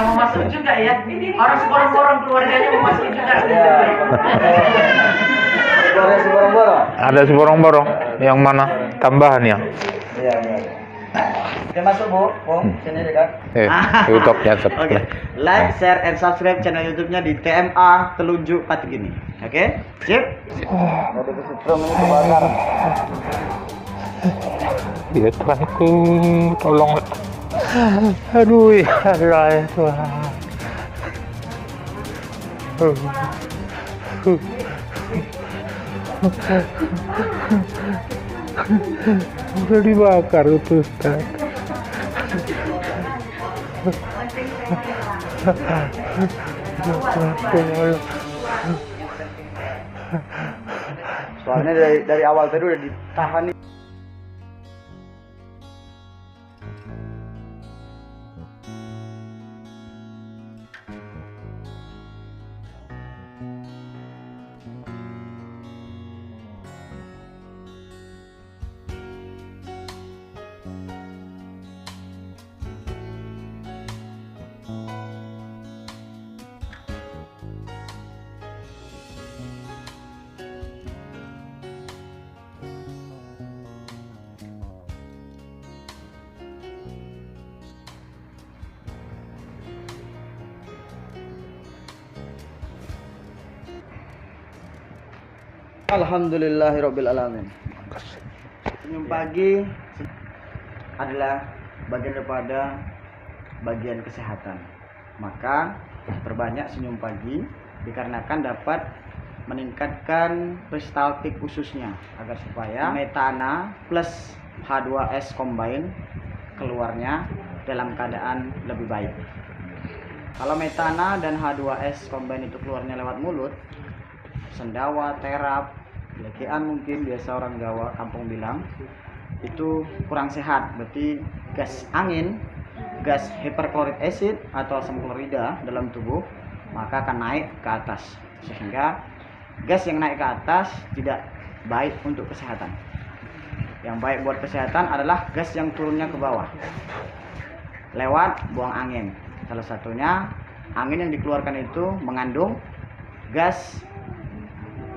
Yang mau masuk juga ya. Orang seborong-borong keluarganya mau masuk juga. Ada seborong-borong. Ada seborong-borong. Yang mana? Tambahan ya? Iya. Oke, masuk Bu. Sini dekat. YouTube-nya Oke. Like, share, and subscribe channel YouTube-nya di TMA Telunjuk Patigini. Oke? Sip? Ada kesetrum ini kebakaran. Ya Tuhanku, tolong. Aduh, ya Allah ya Tuhan. Udah dibakar itu Ustaz. Soalnya dari awal tadi udah ditahan nih. Alhamdulillahirrabbilalamin. Senyum pagi adalah bagian daripada bagian kesehatan. Maka perbanyak senyum pagi dikarenakan dapat meningkatkan peristaltik ususnya agar supaya metana plus H2S combine keluarnya dalam keadaan lebih baik. Kalau metana dan H2S combine itu keluarnya lewat mulut, sendawa, terap, lekean mungkin biasa orang Jawa kampung bilang, itu kurang sehat. Berarti gas angin, gas hyperchloric acid atau asam klorida dalam tubuh maka akan naik ke atas, sehingga gas yang naik ke atas tidak baik untuk kesehatan. Yang baik buat kesehatan adalah gas yang turunnya ke bawah lewat buang angin. Salah satunya angin yang dikeluarkan itu mengandung gas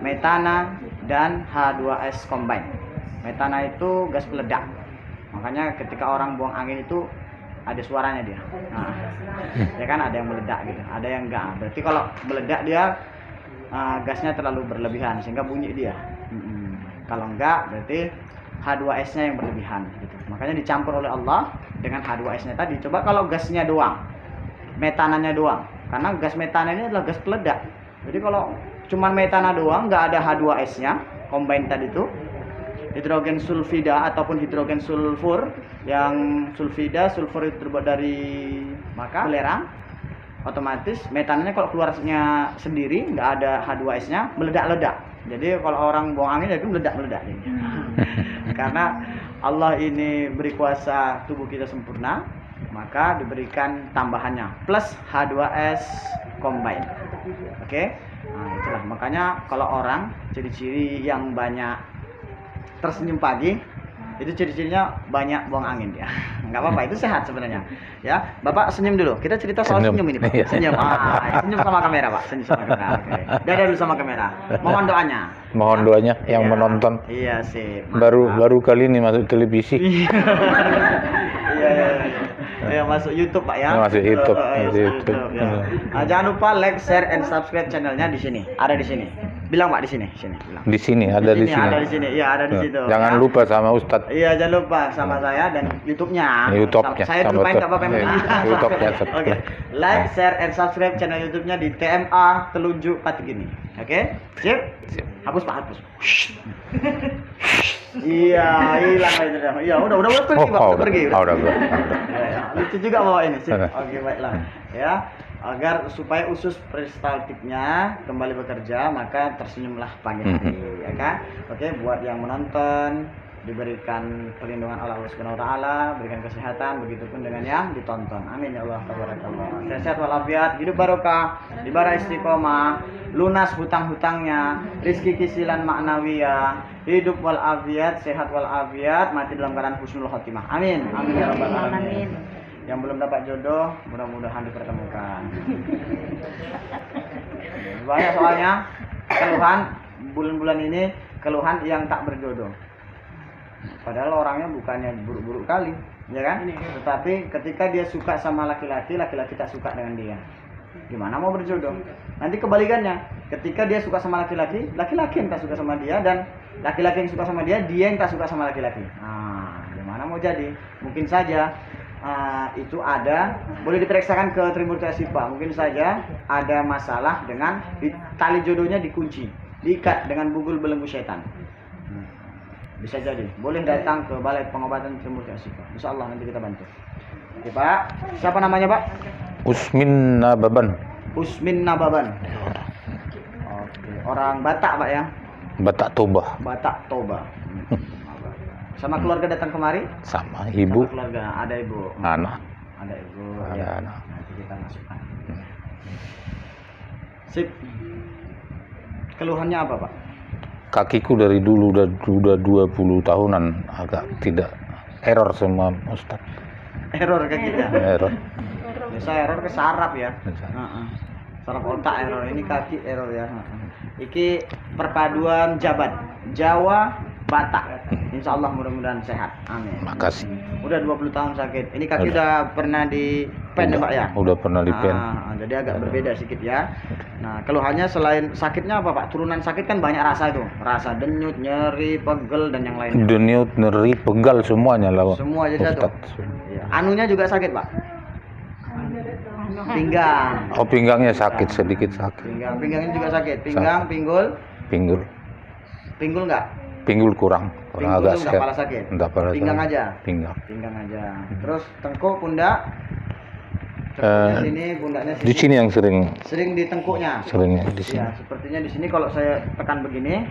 metana dan H2S combine. Metana itu gas peledak. Makanya ketika orang buang angin itu ada suaranya dia. Nah, ya kan ada yang meledak gitu, ada yang enggak. Berarti kalau meledak dia gasnya terlalu berlebihan sehingga bunyi dia. Kalau enggak berarti H2S-nya yang berlebihan gitu. Makanya dicampur oleh Allah dengan H2S-nya tadi. Coba kalau gasnya doang, metananya doang. Karena gas metana ini adalah gas peledak. Jadi kalau cuman metana doang, nggak ada H2S-nya, combine tadi itu, hidrogen sulfida ataupun hidrogen sulfur, yang sulfida, sulfur itu terbuat dari belerang, otomatis metananya kalau keluarnya sendiri, nggak ada H2S-nya, meledak-ledak. Jadi kalau orang buang angin itu meledak-meledak. Karena Allah ini beri kuasa tubuh kita sempurna, maka diberikan tambahannya plus H2S combine. Oke? Nah, itulah makanya kalau orang ciri-ciri yang banyak tersenyum pagi itu ciri-cirinya banyak buang angin ya. Nggak apa-apa, itu sehat sebenarnya. Ya, Bapak senyum dulu. Kita cerita soal senyum ini, Pak. Senyum. Senyum sama kamera, Pak. Senyum sama kamera. Oke. Dada dulu sama kamera. Mohon doanya. Mohon doanya yang menonton. Iya sih. Baru kali ini masuk televisi. Iya, masuk YouTube, Pak ya. Masuk YouTube. Ya. Jangan lupa like, share, and subscribe channelnya di sini. Ada di sini. Bilang Pak di sini, bilang. Di sini ada di sini. Ada di sini. Iya, ada di situ. Jangan ya. lupa sama Ustadz. Iya, jangan lupa sama saya dan YouTube-nya. YouTube-nya. Saya dulu main enggak apa-apa. YouTube-nya. Oke. Like, share, and subscribe channel YouTube-nya di TMA Telunjuk Patigini. Oke? Sip? Hapus Pak, hapus. Iya, hilang itu dah. Iya, udah pergi, Pak. Pergi. Udah. Lucu juga bawa ini. Sip. Oke, baiklah. Ya. Agar supaya usus peristaltiknya kembali bekerja, maka tersenyumlah pagi hari, ya kan? Oke, buat yang menonton diberikan perlindungan Allah Subhanahu wa taala, berikan kesehatan, begitupun dengan yang ditonton. Amin ya Allah tabarakallah. Sehat walafiat, hidup barokah, ibadah istiqomah, lunas hutang-hutangnya, rizki kisilan maknawiyah, hidup walafiat, sehat walafiat, mati dalam keadaan husnul khotimah. Amin. Amin ya rabbal alamin. Yang belum dapat jodoh, mudah-mudahan dipertemukan. Banyak soalnya keluhan bulan-bulan ini, keluhan yang tak berjodoh. Padahal orangnya bukannya buruk-buruk kali, ya kan? Tetapi ketika dia suka sama laki-laki, laki-laki tak suka dengan dia. Gimana mau berjodoh? Nanti kebalikannya, ketika dia suka sama laki-laki, laki-laki yang tak suka sama dia, dan laki-laki yang suka sama dia, dia yang tak suka sama laki-laki. Nah, gimana mau jadi? Mungkin saja itu ada, boleh diperiksakan ke Trimurti Asifa. Mungkin saja ada masalah dengan tali jodohnya dikunci, diikat dengan bugul belenggu setan. Bisa jadi. Boleh datang ke Balai Pengobatan Trimurti Asifa. Insya Allah nanti kita bantu. Oke Pak, siapa namanya Pak? Usmin Nababan. Usmin Nababan. Oke, orang Batak Pak ya? Batak Toba. Batak Toba. Sama keluarga datang kemari? Sama ibu, Sama keluarga, ada ibu. anak. Ada ibu. Ada Ya. anak. Nanti kita masukkan. Sip. Keluhannya apa Pak? Kakiku dari dulu udah 20 tahunan agak tidak error sama Ustaz. Error kakinya. Error. Biasa error ke saraf ya. Biasa. Saraf otak error, ini kaki error ya. Iki perpaduan Jabat, Jawa, Batak. Insya Allah mudah-mudahan sehat. Amin. Makasih. Udah 20 tahun sakit. Ini kaki udah pernah di pen ya Pak ya? Udah pernah di pen. Jadi agak berbeda sedikit ya. Nah, keluhannya selain sakitnya apa Pak? Turunan sakit kan banyak rasa itu. Rasa denyut, nyeri, pegel dan yang lainnya. Denyut, nyeri, pegal semuanya lah. Semua jadi satu. Ustaz. Ya. Anunya juga sakit Pak? Pinggang. Oh, pinggangnya sakit, sedikit sakit. Pinggangnya juga sakit. Pinggang, pinggul. Pinggul. Pinggul enggak? Pinggul kurang Pinggul agak tuh enggak kepala sakit. Enggak kepala Pinggang sakit. aja. Pinggang. Pinggang aja. Terus tengkuk, pundak. Eh, Tengkuknya sini, pundaknya sini. Di sini yang sering Sering di tengkuknya. seringnya di sini. Ya, sepertinya di sini kalau saya tekan begini.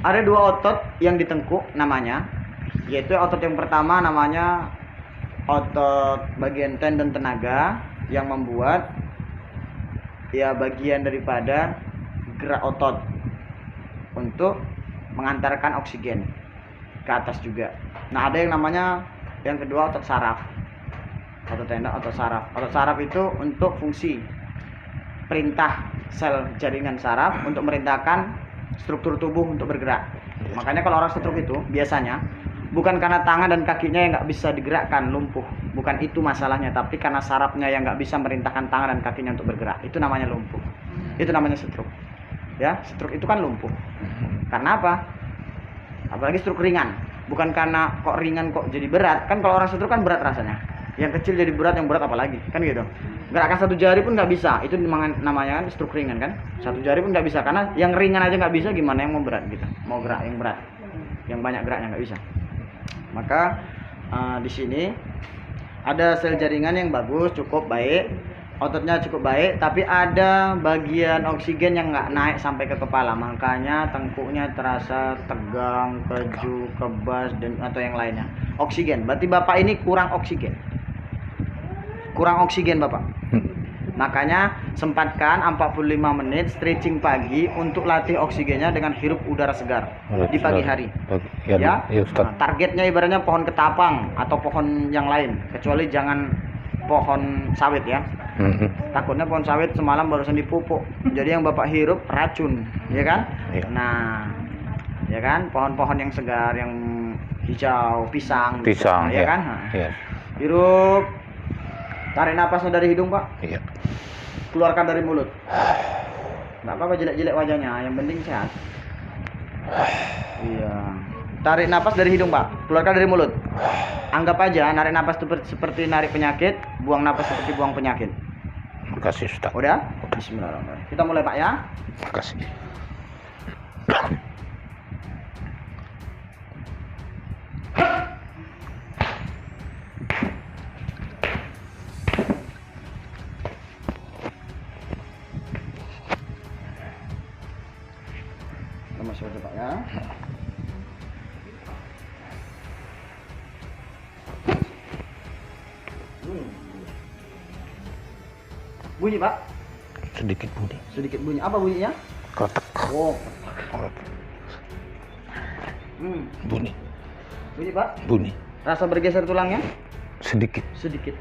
Ada dua otot yang ditengkuk namanya, yaitu otot yang pertama namanya otot bagian tendon tenaga yang membuat ya bagian daripada gerak otot untuk mengantarkan oksigen ke atas juga. Nah, ada yang namanya yang kedua otot saraf. Otot tendon, otot saraf. Otot saraf itu untuk fungsi perintah sel jaringan saraf untuk merintahkan struktur tubuh untuk bergerak. Makanya kalau orang stroke itu biasanya bukan karena tangan dan kakinya yang nggak bisa digerakkan, lumpuh. Bukan itu masalahnya, tapi karena sarafnya yang nggak bisa merintahkan tangan dan kakinya untuk bergerak. Itu namanya lumpuh. Itu namanya stroke. Ya, stroke itu kan lumpuh. Karena apa? Apalagi stroke ringan. Bukan karena kok ringan kok jadi berat. Kan kalau orang stroke kan berat rasanya. Yang kecil jadi berat, yang berat apalagi, kan gitu. Gerakan satu jari pun nggak bisa, itu namanya kan stroke ringan kan. Satu jari pun nggak bisa, karena yang ringan aja nggak bisa, gimana yang mau berat kita, mau gerak yang berat, yang banyak geraknya nggak bisa. Maka di sini ada sel jaringan yang bagus, cukup baik, ototnya cukup baik, tapi ada bagian oksigen yang nggak naik sampai ke kepala, makanya tengkuknya terasa tegang, keju, kebas, dan atau yang lainnya. Oksigen, berarti bapak ini kurang oksigen. Kurang oksigen bapak. Makanya sempatkan 45 menit stretching pagi untuk latih oksigennya dengan hirup udara segar di pagi hari. Ya, Ustaz. Nah, targetnya ibaratnya pohon ketapang atau pohon yang lain, kecuali jangan pohon sawit ya. Takutnya pohon sawit semalam barusan dipupuk, jadi yang bapak hirup racun, ya kan? Iya. Nah, ya kan, pohon-pohon yang segar, yang hijau, pisang, Pisang, ya ya. kan? Iya. Hirup, tarik napasnya dari hidung pak, Iya. keluarkan dari mulut. Nggak apa-apa jelek-jelek wajahnya, yang penting sehat. Iya. Tarik napas dari hidung pak, keluarkan dari mulut. Anggap aja narik napas seperti narik penyakit, buang napas seperti buang penyakit. Makasih Ustaz. Udah? Bismillahirrahmanirrahim. Kita mulai pak ya. Makasih. Kita masuk aja pak ya. Bunyi Pak? Sedikit bunyi. Sedikit bunyi. Apa bunyinya? Kretek. Oh. Bunyi. Bunyi Pak? Bunyi. Rasa bergeser tulangnya? Sedikit. Sedikit.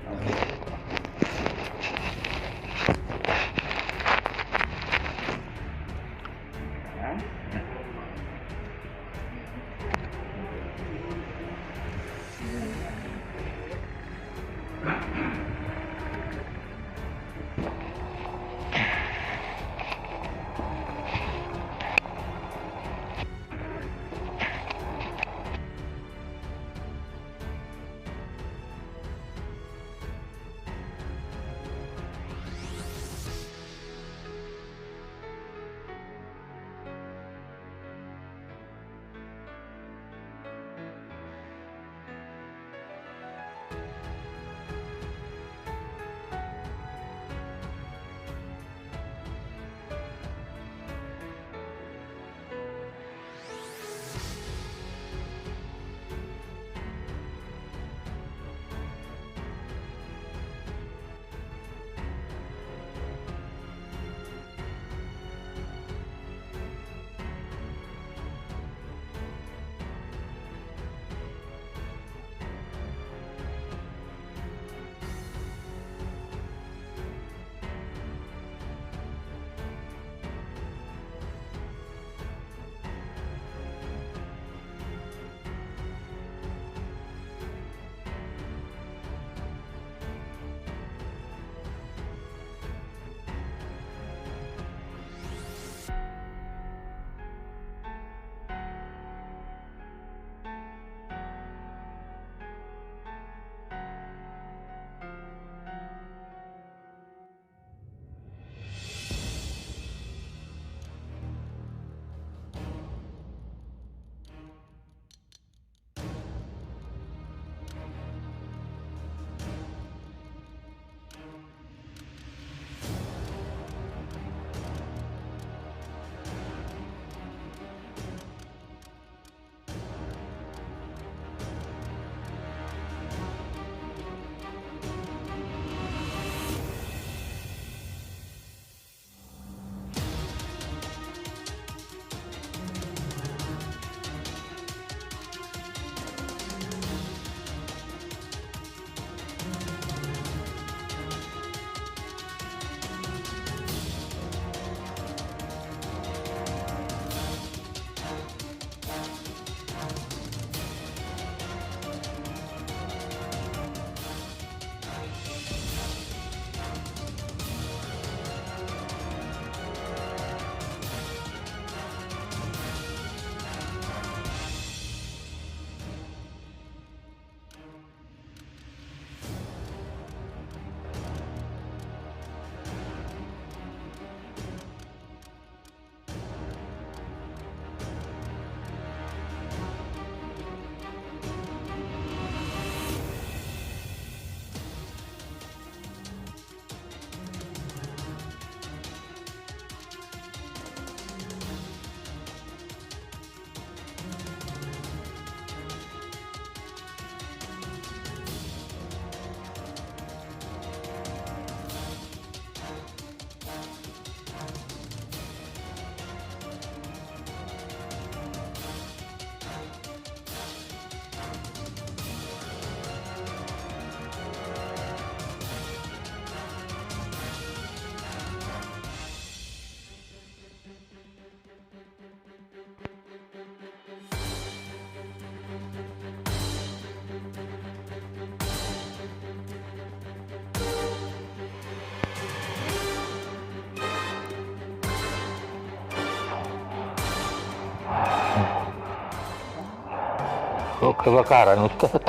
Kok kebakaran Ustaz? Ada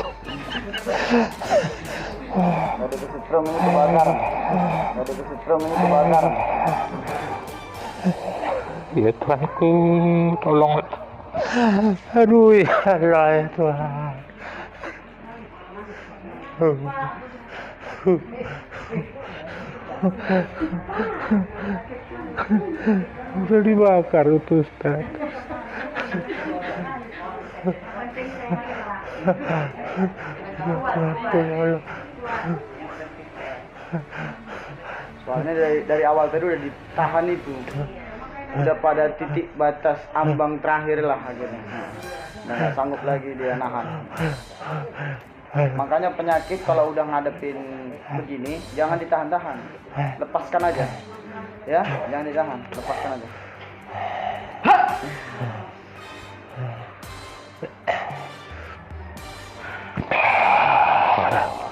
kesetrum ini kebakaran. Ada kesetrum ini kebakaran. Ya Tuhanku, tolong. Aduh ya Allah ya Tuhan. Udah dibakar itu Ustaz. Ya Tuhanku ya Allah. Soalnya dari awal tadi udah ditahan itu. Udah pada titik batas ambang terakhir lah akhirnya. Nah, nggak sanggup lagi dia nahan. Makanya penyakit kalau udah ngadepin begini, jangan ditahan-tahan. Lepaskan aja. Ya, jangan ditahan, lepaskan aja.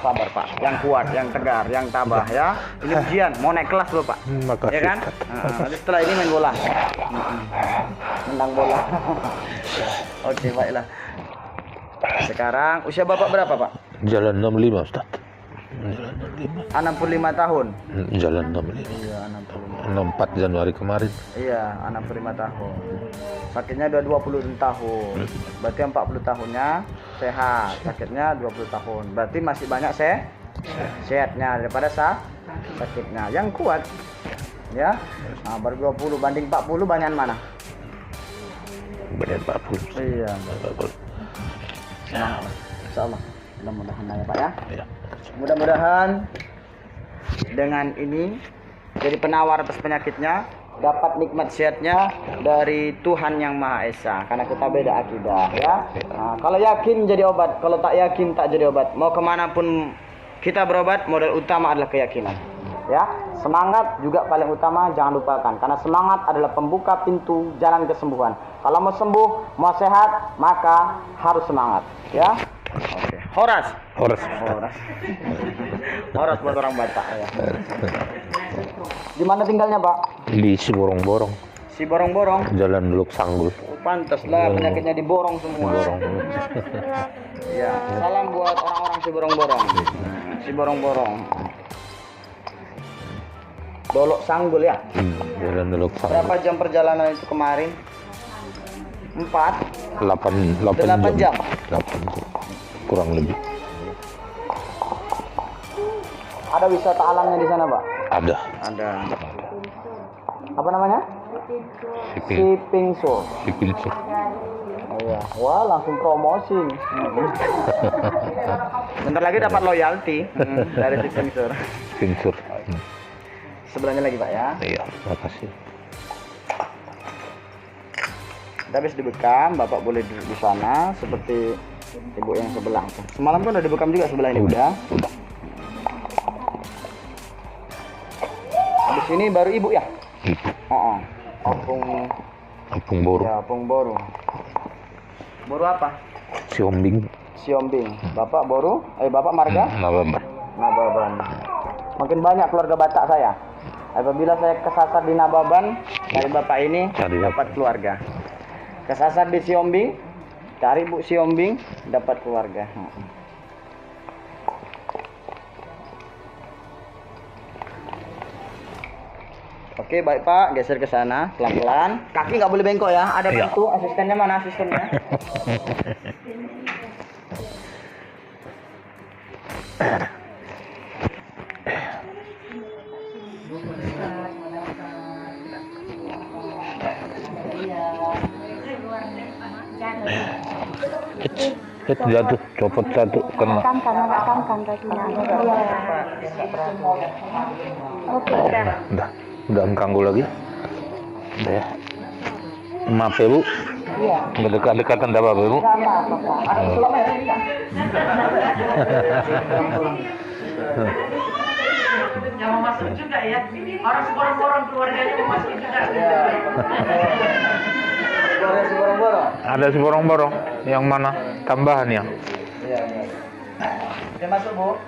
Sabar Pak, yang kuat, yang tegar, yang tabah ya. Ini ujian, mau naik kelas loh Pak. Makasih. Ya kan? Nanti setelah ini main bola. Menang bola. Oke, baiklah. Sekarang usia Bapak berapa Pak? Jalan 65 Ustaz. 65 tahun. Jalan 65. Iya, 65. 64 Januari kemarin. Iya, 65 tahun. Sakitnya udah 20 tahun. Berarti 40 tahunnya sehat. Sakitnya 20 tahun. Berarti masih banyak sehatnya daripada sakitnya. Yang kuat. Ya. Nah, baru 20 banding 40 banyakan mana? Benar 40. Iya. 40. Insyaallah. Mudah-mudahan ya Pak ya. Iya. Mudah-mudahan dengan ini jadi penawar atas penyakitnya, dapat nikmat sehatnya dari Tuhan yang Maha Esa, karena kita beda akidah ya. Nah, kalau yakin jadi obat, kalau tak yakin tak jadi obat. Mau kemanapun kita berobat, modal utama adalah keyakinan ya. Semangat juga paling utama, jangan lupakan, karena semangat adalah pembuka pintu jalan kesembuhan. Kalau mau sembuh, mau sehat, maka harus semangat ya. Oke. Horas buat orang Batak ya. Di mana tinggalnya Pak? Di Siborong-borong. Si borong-borong. Jalan Luk Sanggul. Pantas lah penyakitnya di borong semua. Borong. Ya, salam buat orang-orang si borong-borong. Si borong-borong. Dolok Sanggul ya. Jalan Luk Sanggul. Berapa jam perjalanan itu kemarin? 8 jam. 8 jam. Kurang lebih. Ada wisata alamnya di sana, Pak? Ada. Apa namanya? Sipingso. Oh, iya. Wah, langsung promosi. Bentar lagi dapat loyalty dari Sipingso. Sebelahnya lagi Pak ya. Iya, makasih. Kita habis dibekam, Bapak boleh duduk di sana seperti ibu yang sebelah. Semalam kan udah dibekam juga sebelah ini udah. Habis ini baru ibu ya? Ibu. Apung Boru. Ya, Apung Boru. Boru apa? Siombing. Bapak Boru? Bapak marga? Nababan. Makin banyak keluarga Batak saya. Apabila saya kesasar di Nababan, dari Bapak ini dapat keluarga. Kesasar di Siombing, cari Bu Siombing, dapat keluarga. Oke, baik Pak, geser ke sana pelan-pelan. Kaki nggak boleh bengkok ya. Ada bantu asistennya, mana asistennya? Jatuh, copot satu kena. Kan kakinya. Oke, Udah mengganggu lagi. Udah ya. Maaf ya Bu. Iya. Dekat-dekatan enggak apa-apa Bu. Enggak apa-apa, Pak. Yang mau masuk juga ya. Orang seborong-borong keluarganya mau masuk juga. Ada si borong-borong. Yang mana? Tambahan ya? Iya. Oke, masuk Bu.